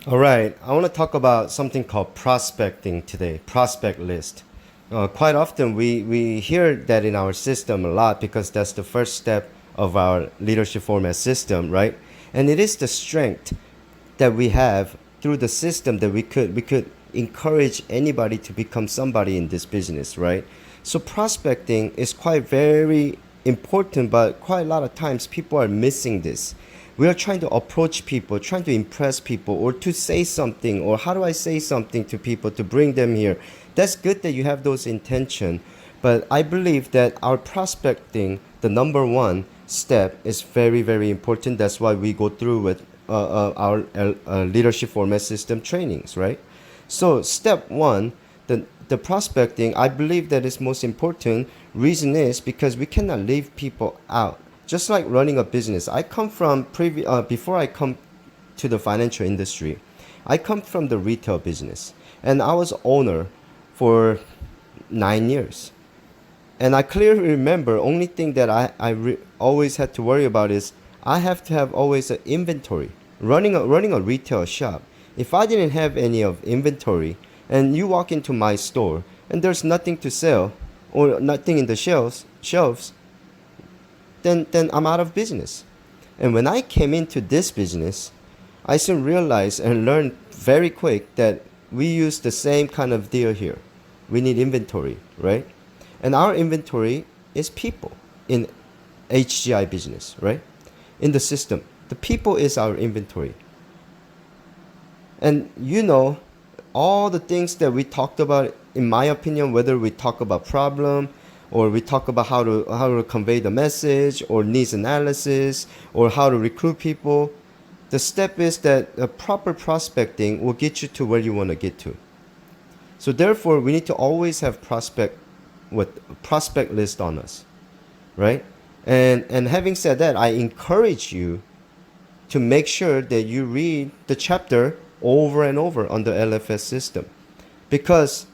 All right, I want to talk about something called prospecting today, prospect list. Quite often we hear that in our system a lot because that's the first step of our leadership format system, right? And it is the strength that we have through the system that we could encourage anybody to become somebody in this business, right? So prospecting is quite very important, but quite a lot of times people are missing this. We are trying to approach people, trying to impress people, or to say something, or how do I say something to people to bring them here? That's good that you have those intention, but I believe that our prospecting, the number one step, is very, very important. That's why we go through with our leadership format system trainings, right? So step one, the prospecting, I believe that is most important. Reason is because we cannot leave people out. Just like running a business, I come from before I come to the financial industry, I come from the retail business, and I was owner for 9 years. And I clearly remember only thing that always had to worry about is I have to have always an inventory. Running a retail shop, if I didn't have any of inventory, and you walk into my store and there's nothing to sell or nothing in the shelves, then I'm out of business. And when I came into this business, I soon realized and learned very quick that we use the same kind of deal here. We need inventory, right? And our inventory is people in HGI business, right? In the system, the people is our inventory. And you know, all the things that we talked about, in my opinion, whether we talk about problem or we talk about how to convey the message or needs analysis or how to recruit people, the step is that a proper prospecting will get you to where you want to get to. So therefore, we need to always have prospect list on us, right? And having said that, I encourage you to make sure that you read the chapter over and over on the LFS system, because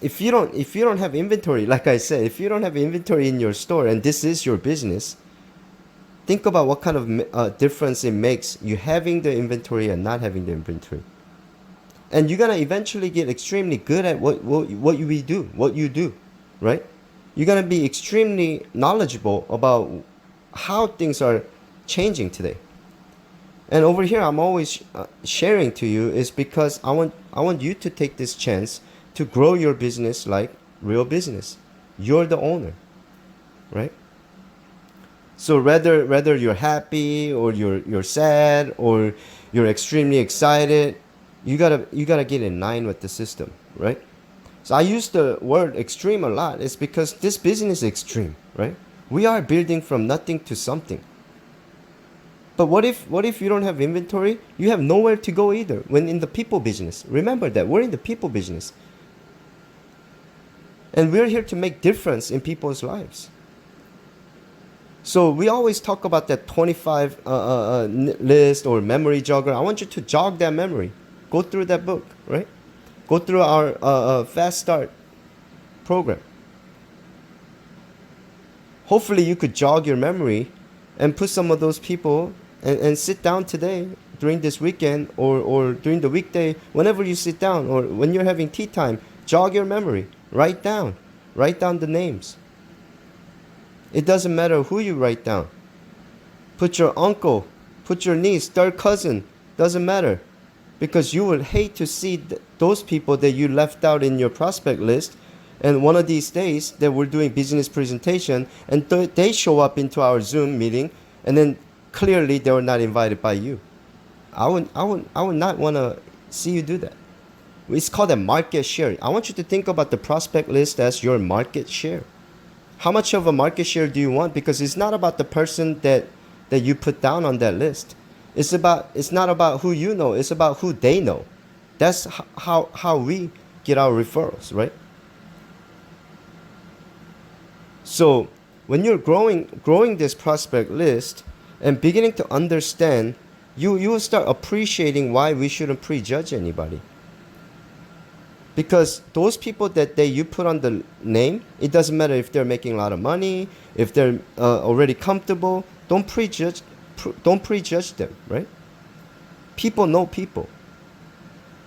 if you don't have inventory, like I said, if you don't have inventory in your store and this is your business, think about what kind of difference it makes you having the inventory and not having the inventory. And you're gonna eventually get extremely good at what you do, right? You're gonna be extremely knowledgeable about how things are changing today. And over here, I'm always sharing to you is because I want you to take this chance to grow your business like real business. You're the owner, right? So whether you're happy or you're sad or you're extremely excited, you gotta get in line with the system, right? So I use the word extreme a lot. It's because this business is extreme, right? We are building from nothing to something. But what if you don't have inventory? You have nowhere to go either. When in the people business, remember that we're in the people business, and we're here to make difference in people's lives. So we always talk about that 25 list or memory jogger. I want you to jog that memory. Go through that book, right? Go through our Fast Start program. Hopefully you could jog your memory and put some of those people and sit down today during this weekend or during the weekday, whenever you sit down or when you're having tea time, jog your memory. Write down the names. It doesn't matter who you write down. Put your uncle, put your niece, third cousin, doesn't matter. Because you would hate to see those people that you left out in your prospect list, and one of these days that we're doing business presentation and they show up into our Zoom meeting and then clearly they were not invited by you. I would not want to see you do that. It's called a market share. I want you to think about the prospect list as your market share. How much of a market share do you want? Because it's not about the person that you put down on that list. It's not about who you know. It's about who they know. That's how we get our referrals, right? So when you're growing this prospect list and beginning to understand, you will start appreciating why we shouldn't prejudge anybody. Because those people that you put on the name, it doesn't matter if they're making a lot of money, if they're already comfortable. Don't prejudge them, right? People know people.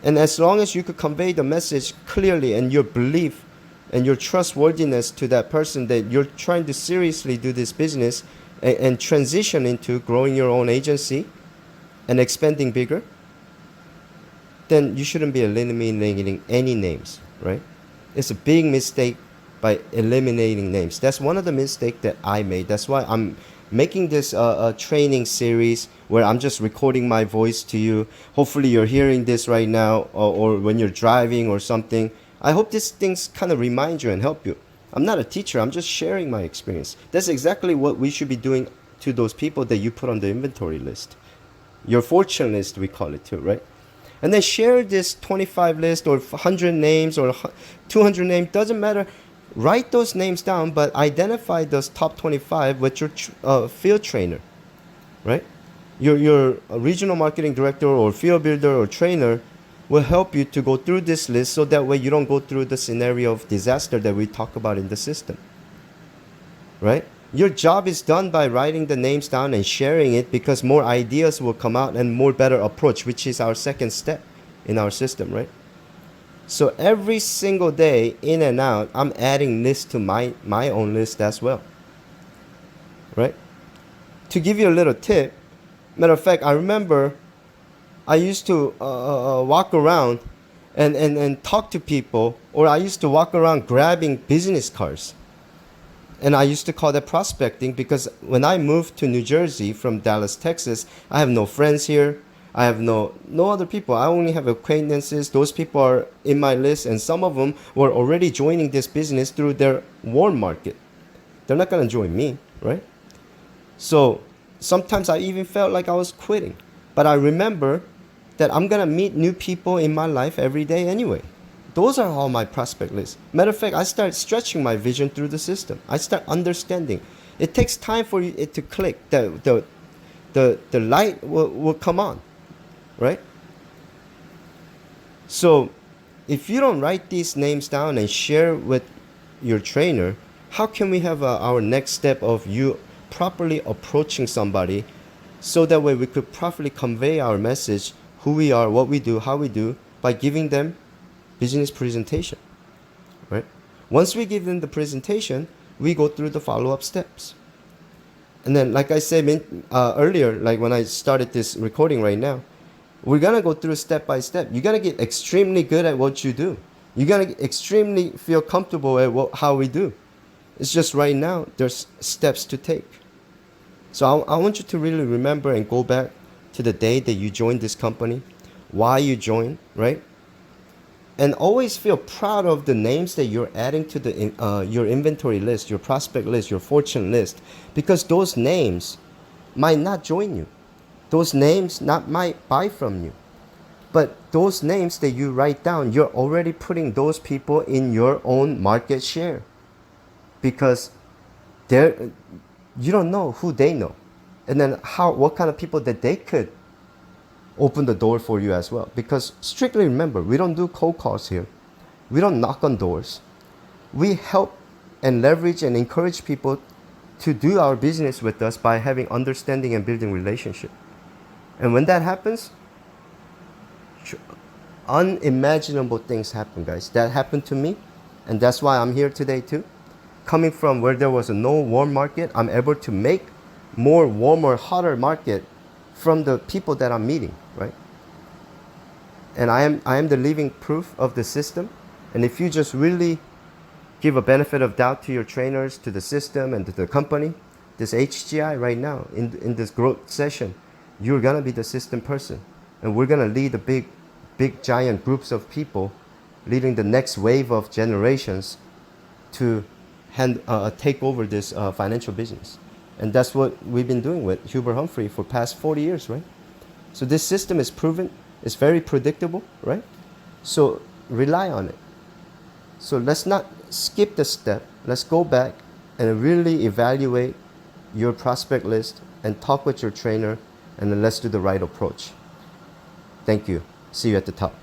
And as long as you could convey the message clearly and your belief and your trustworthiness to that person that you're trying to seriously do this business and transition into growing your own agency and expanding bigger, then you shouldn't be eliminating any names, right? It's a big mistake by eliminating names. That's one of the mistakes that I made. That's why I'm making this training series where I'm just recording my voice to you. Hopefully you're hearing this right now or when you're driving or something. I hope these things kind of remind you and help you. I'm not a teacher. I'm just sharing my experience. That's exactly what we should be doing to those people that you put on the inventory list. Your fortune list, we call it too, right? And then share this 25 list or 100 names or 200 names, doesn't matter. Write those names down, but identify those top 25 with your field trainer, right? Your regional marketing director or field builder or trainer will help you to go through this list so that way you don't go through the scenario of disaster that we talk about in the system, right? Your job is done by writing the names down and sharing it because more ideas will come out and more better approach, which is our second step in our system, right? So every single day in and out, I'm adding this to my own list as well, right? To give you a little tip, matter of fact, I remember I used to walk around and talk to people, or I used to walk around grabbing business cards. And I used to call that prospecting because when I moved to New Jersey from Dallas, Texas, I have no friends here. I have no other people. I only have acquaintances. Those people are in my list, and some of them were already joining this business through their warm market. They're not going to join me, right? So sometimes I even felt like I was quitting. But I remember that I'm going to meet new people in my life every day anyway. Those are all my prospect lists. Matter of fact, I start stretching my vision through the system. I start understanding. It takes time for it to click. The light will come on, right? So if you don't write these names down and share with your trainer, how can we have our next step of you properly approaching somebody so that way we could properly convey our message, who we are, what we do, how we do, by giving them business presentation, right? Once we give them the presentation, we go through the follow-up steps. And then, like I said earlier, like when I started this recording right now, we're going to go through step by step. You got to get extremely good at what you do. You got to extremely feel comfortable at how we do. It's just right now, there's steps to take. So I want you to really remember and go back to the day that you joined this company, why you joined, right? And always feel proud of the names that you're adding to the your inventory list, your prospect list, your fortune list, because those names might not join you. Those names might buy from you. But those names that you write down, you're already putting those people in your own market share, because you don't know who they know, and then what kind of people that they could open the door for you as well. Because strictly remember, we don't do cold calls here. We don't knock on doors. We help and leverage and encourage people to do our business with us by having understanding and building relationship. And when that happens, unimaginable things happen, guys. That happened to me, and that's why I'm here today too. Coming from where there was no warm market, I'm able to make more warmer, hotter market from the people that I'm meeting, right? And I am the living proof of the system. And if you just really give a benefit of doubt to your trainers, to the system, and to the company, this HGI right now, in this growth session, you're gonna be the system person. And we're gonna lead the big giant groups of people, leading the next wave of generations to take over this financial business. And that's what we've been doing with Hubert Humphrey for past 40 years, right? So this system is proven, it's very predictable, right? So rely on it. So let's not skip the step. Let's go back and really evaluate your prospect list and talk with your trainer, and then let's do the right approach. Thank you. See you at the top.